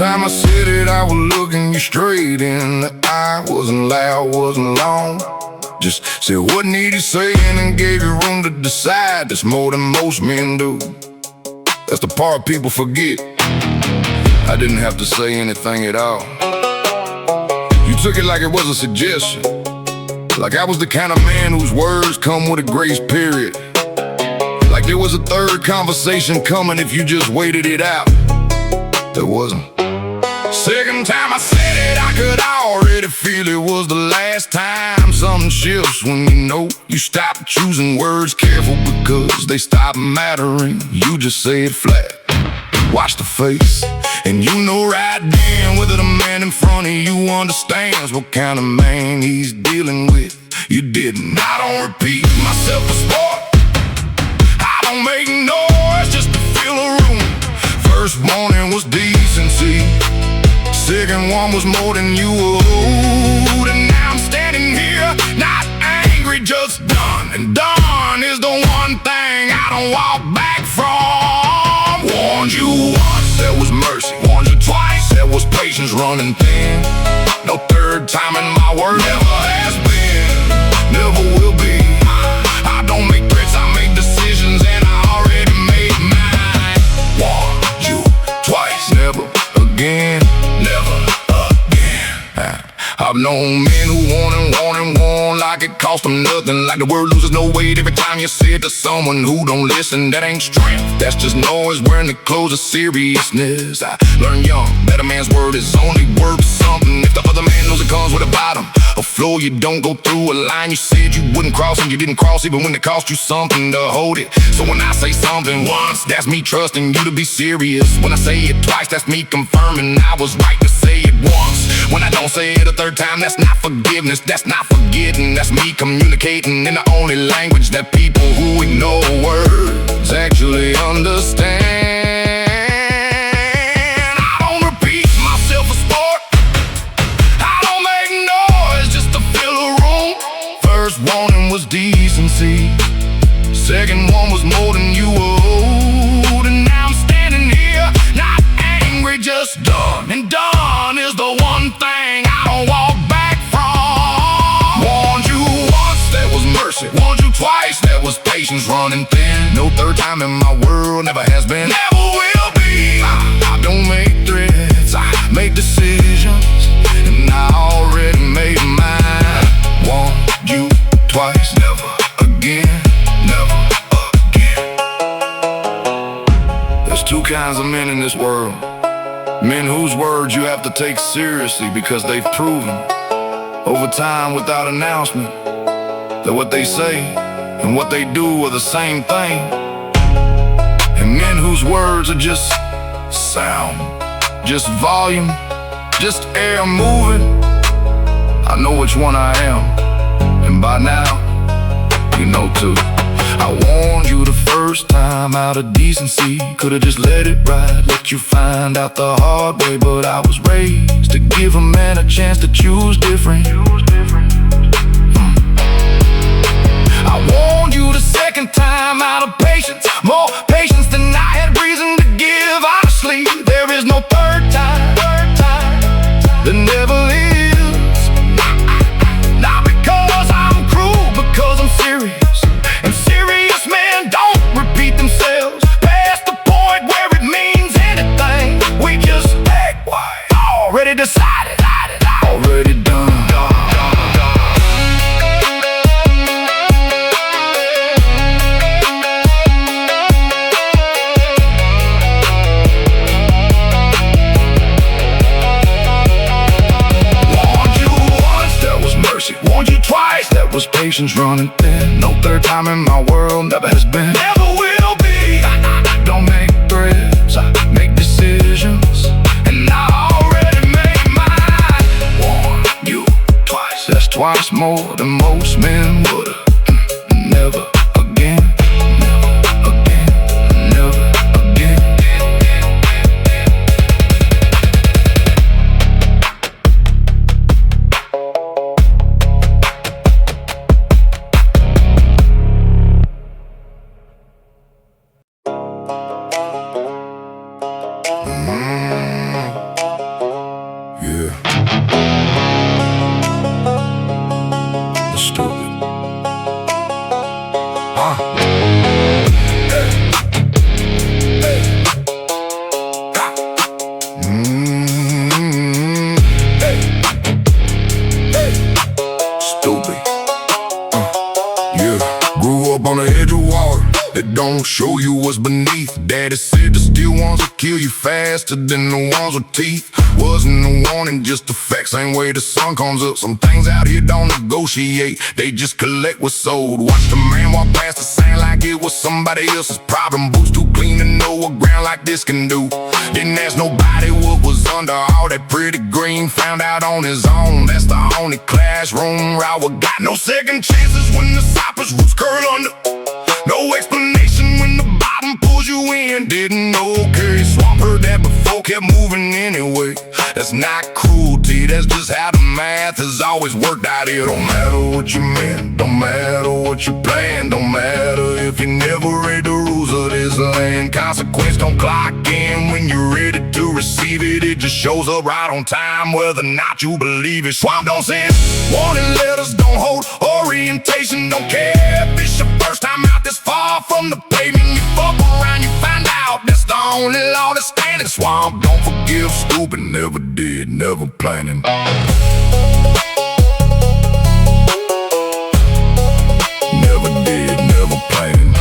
time I said it, I was looking you straight in the eye. Wasn't loud, wasn't long. Just said what needed saying and gave you room to decide. That's more than most men do. That's the part people forget. I didn't have to say anything at all. You took it like it was a suggestion, like I was the kind of man whose words come with a grace period, like there was a third conversation coming if you just waited it out. There wasn't. Second time I said it, I could already feel it was the last time. Something shifts when you know you stop choosing words careful because they stop mattering. You just say it flat, watch the face, and you know right then whether the man in front of you understands what kind of man he's dealing with. You didn't. I don't repeat myself a sport. I don't make noise just to fill a room. First morning was decency, second one was more than you owed. And now I'm standing here, not angry, just done. And done is the one thing I don't walk back from. Warned you once, there was mercy. Warned you twice, there was patience running thin. No third time in my word, never has been, never will be. I don't make threats, I make decisions, and I already made mine. Warned you twice, never again, never again. I've known men who warn like it cost them nothing, like the word loses no weight every time you say it to someone who don't listen. That ain't strength, that's just noise wearing the clothes of seriousness. I learned young, that a man's word is only worth something if the other man knows it comes with a bottom, a floor. You don't go through a line you said you wouldn't cross, and you didn't cross even when it cost you something to hold it. So when I say something once, that's me trusting you to be serious. When I say it twice, that's me confirming I was right to say it once. When I don't say it a third time, that's not forgiveness, that's not forgetting. That's me communicating in the only language that people who ignore words actually understand. I don't repeat myself a sport. I don't make noise just to fill a room. First warning was decency, second one was more than you owed. And now I'm standing here, not angry, just done. And done is the one thing I don't walk back from. Warned you once, there was mercy. Warned you twice, there was patience running thin. No third time in my world, never has been, never will be. I don't make threats, I make decisions, and I already made mine. Warned you twice, never again, never again. There's two kinds of men in this world. Men whose words you have to take seriously because they've proven over time without announcement that what they say and what they do are the same thing. And men whose words are just sound, just volume, just air moving. I know which one I am, and by now you know too. I warned you the first time out of decency. Could've just let it ride, let you find out the hard way. But I was raised to give a man a chance to choose different. I warned you the second time out of patience, more patience than I had reason to give. Honestly, there is no third time, there never is. Not because I'm cruel, because I'm serious. And serious men don't repeat themselves past the point where it means anything. We just act already decided, already done. Warned you once, there was mercy. Warned you twice, there was patience running thin. No third time in my world, never has been, never will be. I don't make threats, I make decisions, and I already made mine. Warned you twice, that's twice more than most men would've. Never again, never again, never again. faster than the ones with teeth. Wasn't a warning, just the fact. Same way the sun comes up. Some things out here don't negotiate, they just collect what's sold. Watch the man walk past the sign like it was somebody else's problem. Boots too clean to know what ground like this can do. Didn't ask nobody what was under all that pretty green. Found out on his own, that's the only classroom route. Got no second chances when the cypress roots curl under. No explanation when the bottom pulls you in. Didn't know, okay, swamp heard that before, kept moving anyway. That's not cruelty, that's just how the math has always worked out here. Don't matter what you meant, don't matter what you planned, don't matter if you never read the rules of this land. Consequence don't clock in when you're ready to receive it. It just shows up right on time, whether or not you believe it. Swamp don't send warning letters, don't hold orientation, don't care if it's your first time out this far from the pavement. You fuck around, you find out that's the only law that's standing. Swamp don't forgive, stupid, never did, never planning. Never did, never planning.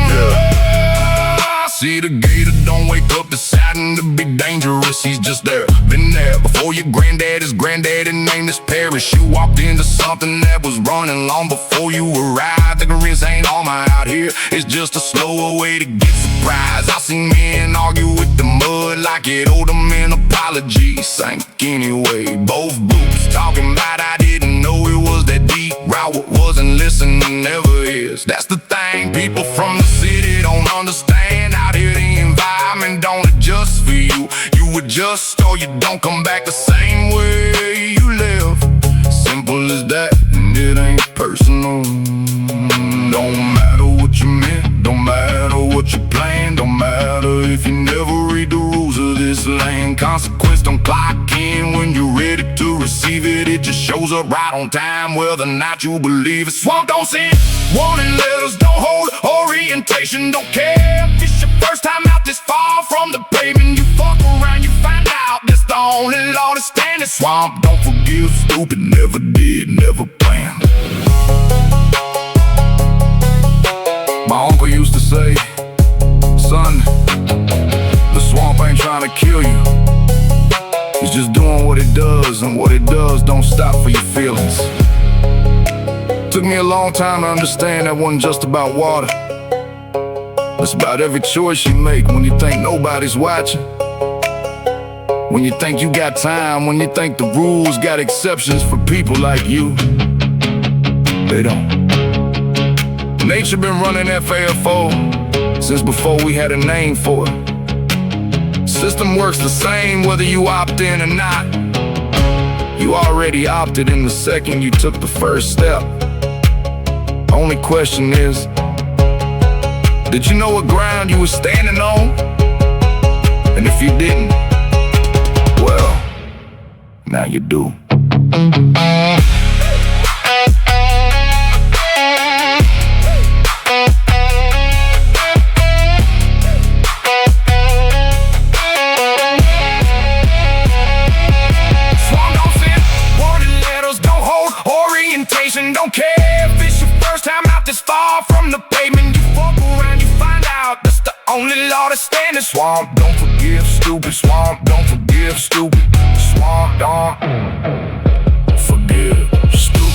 Yeah. See the gator don't wake up deciding to be dangerous. He's just there, been there before your granddaddy's granddaddy named his parish. You walked into something that was running long before you arrived. The careers ain't all my out here, it's just a slower way to get surprised. I seen men argue with the mud like it owed them an apology. Sank anyway, both groups talking about I didn't know it was that deep. Route wasn't listening, never is. That's the thing, people from the city don't understand. Out here the environment don't adjust for you. You adjust or you don't come back the same way you live. Simple as that, and it ain't personal. Don't matter what you meant, don't matter what you planned, don't matter if you never read the rules of this land. Consequence don't clock in when you're ready to receive it. It just shows up right on time, whether or not you believe it. Swamp don't send warning letters, don't hold orientation, don't care if it's your first time out this far from the pavement. You fuck around, you find out that's the only law that's standing. Swamp don't forgive, stupid, never did, never planned. My uncle used to say, son, the swamp ain't trying to kill you. It's just doing what it does, and what it does don't stop for your feelings. Took me a long time to understand that wasn't just about water. It's about every choice you make when you think nobody's watching. When you think you got time, when you think the rules got exceptions for people like you. They don't. Nature been running FAFO since before we had a name for it. System works the same whether you opt in or not. You already opted in the second you took the first step. Only question is, did you know what ground you were standing on? And if you didn't, well, now you do. Don't care if it's your first time out this far from the pavement. You fuck around, you find out that's the only law that's standing. Swamp don't forgive, stupid. Swamp don't forgive, stupid. Swamp don't forgive, stupid.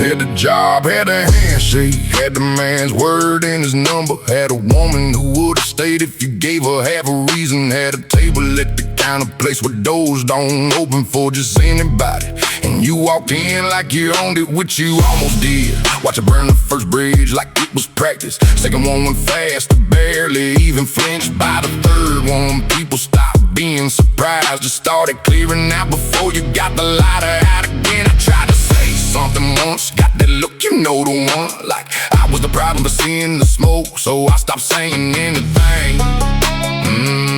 Had the job, had a handshake, had the man's word and his number. Had a woman who would've stayed if you gave her half a reason. Had a table at the counter, place where doors don't open for just anybody. And You walked in like you owned it, which you almost did. Watch it burn the first bridge like it was practice. Second one went fast, barely even flinched by the third one. People stopped being surprised, just started clearing out before you got the lighter out again. I tried to say something once, got that look, you know the one. Like I was the problem for seeing the smoke, so I stopped saying anything.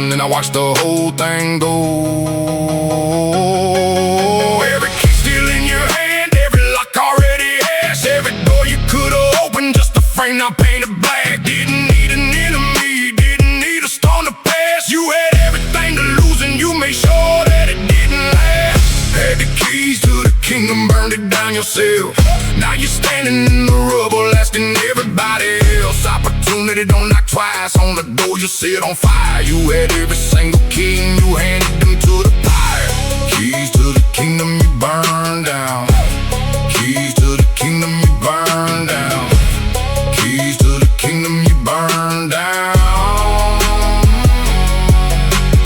Then I watched the whole thing go. Every key still in your hand, every lock already has, every door you could've opened, just a frame now painted black. Didn't need an enemy, didn't need a storm to pass. You had everything to lose and you made sure that it didn't last. Had the keys to the kingdom, burned it down yourself. Now you're standing in the rubble asking everybody else. Opportunity don't knock twice on the door, you set on fire. You had every single key and you handed them to the fire. Keys to the kingdom you burned down. Keys to the kingdom you burned down. Keys to the kingdom you burned down.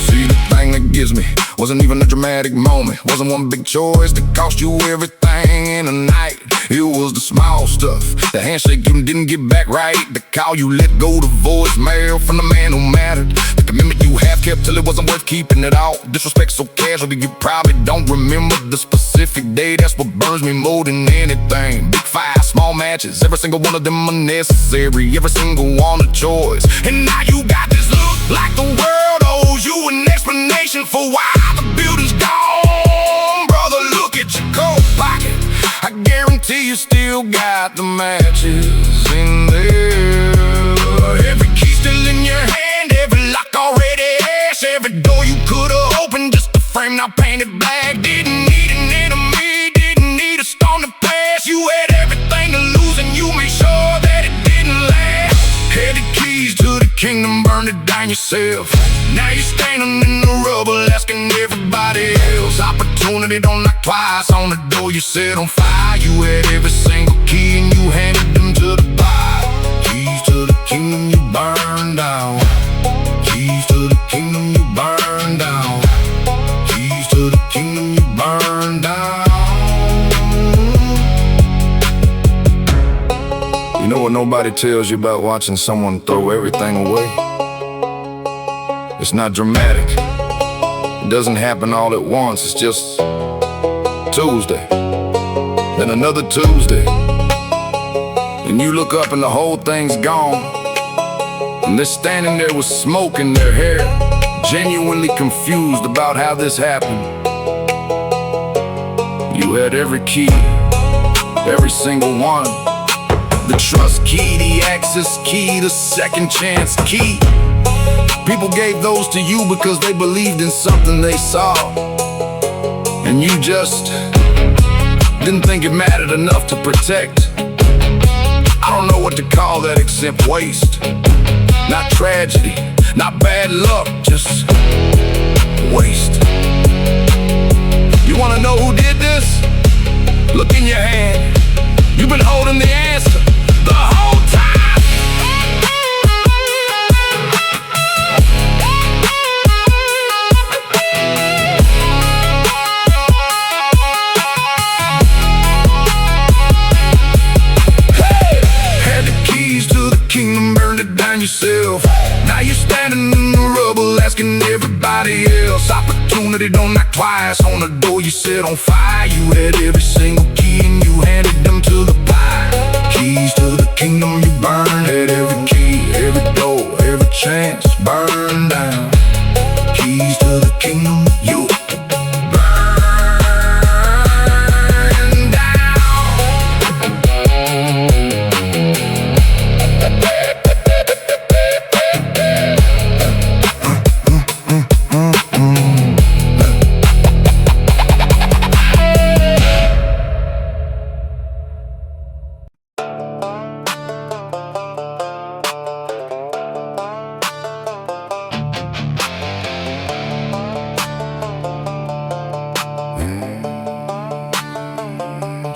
See, the thing that gives me wasn't even a dramatic moment, wasn't one big choice that cost you everything in a night. It was the small stuff, the handshake you didn't get back right, the call you let go, the voicemail from the man who mattered, the commitment you half kept till it wasn't worth keeping at all. Disrespect so casual that you probably don't remember the specific day. That's what burns me more than anything. Big fire, small matches, every single one of them unnecessary, every single one a choice. And now you got this look like the world owes you an explanation for why the building's gone. Brother, look at your coat pocket, I guarantee you still got the matches in there. Every key still in your hand, every lock already ash, every door you could've opened, just a frame now painted black. Didn't need an enemy, didn't need a storm to pass. You had everything to lose and you made sure that it didn't last. Had the keys to the kingdom, burned it down yourself. Now you're standing in the rubble asking everybody else. Opportunity don't knock twice on the door, you set on fire. You had every single key and you handed them to the fire. Keys to the kingdom you burned down. Keys to the kingdom you burned down. Keys to the kingdom you burned down. You know what nobody tells you about watching someone throw everything away? It's not dramatic, it doesn't happen all at once. It's just Tuesday, then another Tuesday, and you look up and the whole thing's gone, and they're standing there with smoke in their hair, genuinely confused about how this happened. You had every key, every single one, the trust key, the access key, the second chance key. People gave those to you because they believed in something they saw, and you just didn't think it mattered enough to protect. I don't know what to call that except waste. Not tragedy, not bad luck, just waste. You wanna know who did this? Look in your hand. You've been holding the answer the whole time. Yourself. Now you're standing in the rubble asking everybody else. Opportunity don't knock twice on the door, you set on fire. You had every single key and you handed them to the fire. Keys to the kingdom you burned. Had every key, every door, every chance burned down. Keys to the kingdom you burned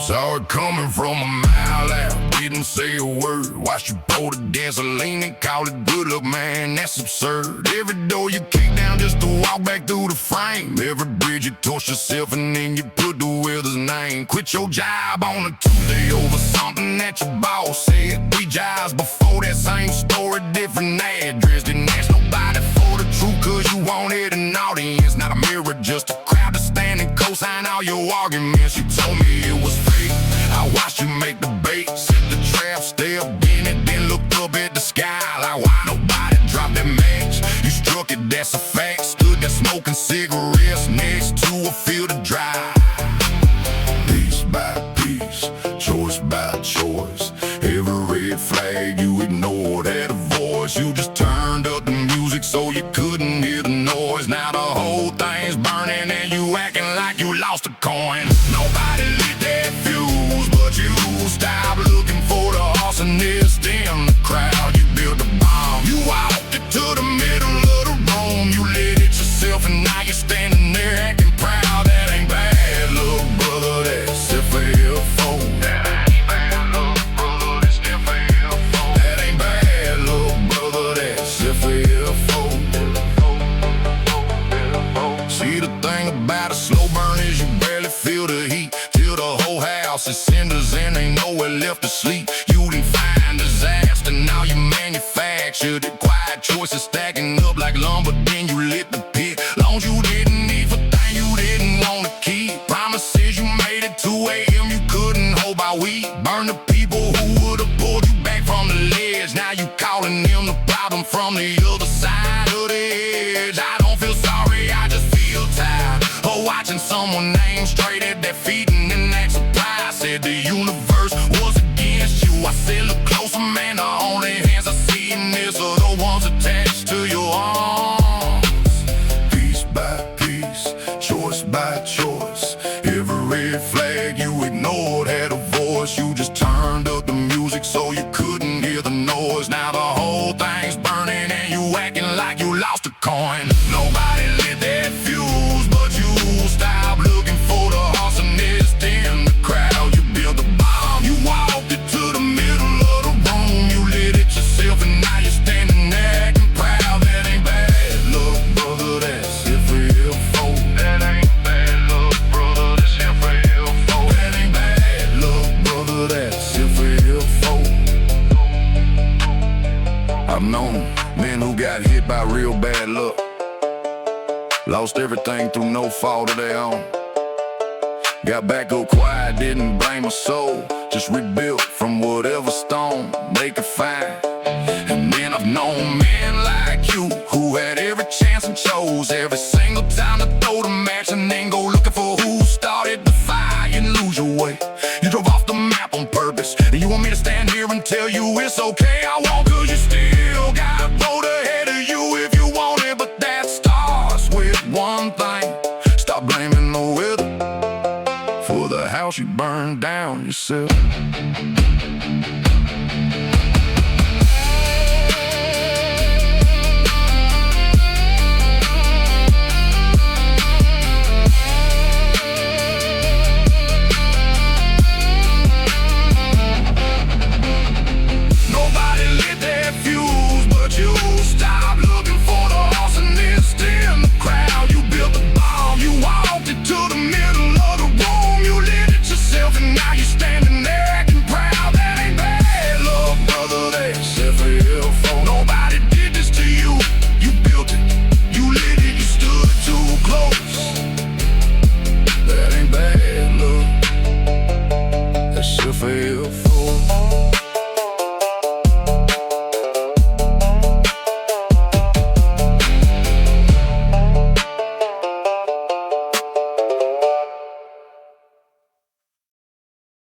saw it coming from a mile out. didn't say a word. Watched you pour the gasoline and call it good luck, man, that's absurd. Every door you kick down just to walk back through the frame. Every bridge you toss yourself and then you put the weather's name. Quit your job on a Tuesday over something that your boss said. 3 jobs before that, same story, different address. Didn't ask nobody for the truth, cause you wanted an audience, not a mirror, just a crowd to stand and co-sign all your arguments. You told me it was fake, I watched you make the bait, set the trap, stay up in it, then looked up at the sky like why nobody dropped that match. You struck it, that's a fact. Stood there smoking cigarettes next to a field of dry. Piece by piece, choice by choice, every red flag you ignored had a voice. You just turned up the music so you couldn't hear the noise. Now the whole thing's burning and you acting like you lost a coin. Nobody lit that fuse but you. Stop looking for the arsonist in the crowd. You built a bomb, you walked it to the middle of the room. You lit it yourself and now you're standing there acting proud. That ain't bad, little brother, that's FAFO. That ain't bad, little brother, that's FAFO. That ain't bad, little brother, that's FAFO. See, the thing about a slow burn is you barely feel the heat till the whole house is cinders and ain't nowhere left to sleep. You didn't find disaster, now you manufactured it. Quiet choices stacking up like lumber, then you lit the pit. Long as you didn't need for things you didn't want to keep. Promises you made at 2 a.m. you couldn't hold by week. Burn the people who would've pulled you back from the ledge. Now you calling them the problem from the other side of the edge. I don't feel sorry, I just feel tired of watching someone aim straight at their feet and then act surprised. Said the universe was against you. I said look closer, man, the only hands I see in this are the ones attached to your arms. Piece by piece, choice by choice, every red flag you ignored had a voice. You just turned up the music so you couldn't hear the noise. Now the whole thing's burning and you acting like you lost a coin. Nobody lit that fuse but you. Stop looking for the arsonist in the crowd. You built a bomb, you walked it to the middle of the room. You lit it yourself and now you're standing there acting proud. That ain't bad, look brother, that's FAFO. That ain't bad, look brother, that's FAFO. That ain't bad, look brother, that's FAFO. I've known men who got hit by real bad luck, lost everything through no fault of their own. Got back up quiet, didn't blame a soul, just rebuilt from whatever stone they could find. And then I've known men like you who had every chance and chose every single time to throw the match and then go looking for who started the fire and lose your way. You drove off the map on purpose, and you want me to stand here and tell you it's okay? I won't, cause you still got a road ahead of you if you want it. But that starts with one thing: stop blaming the weather for the house you burned down yourself.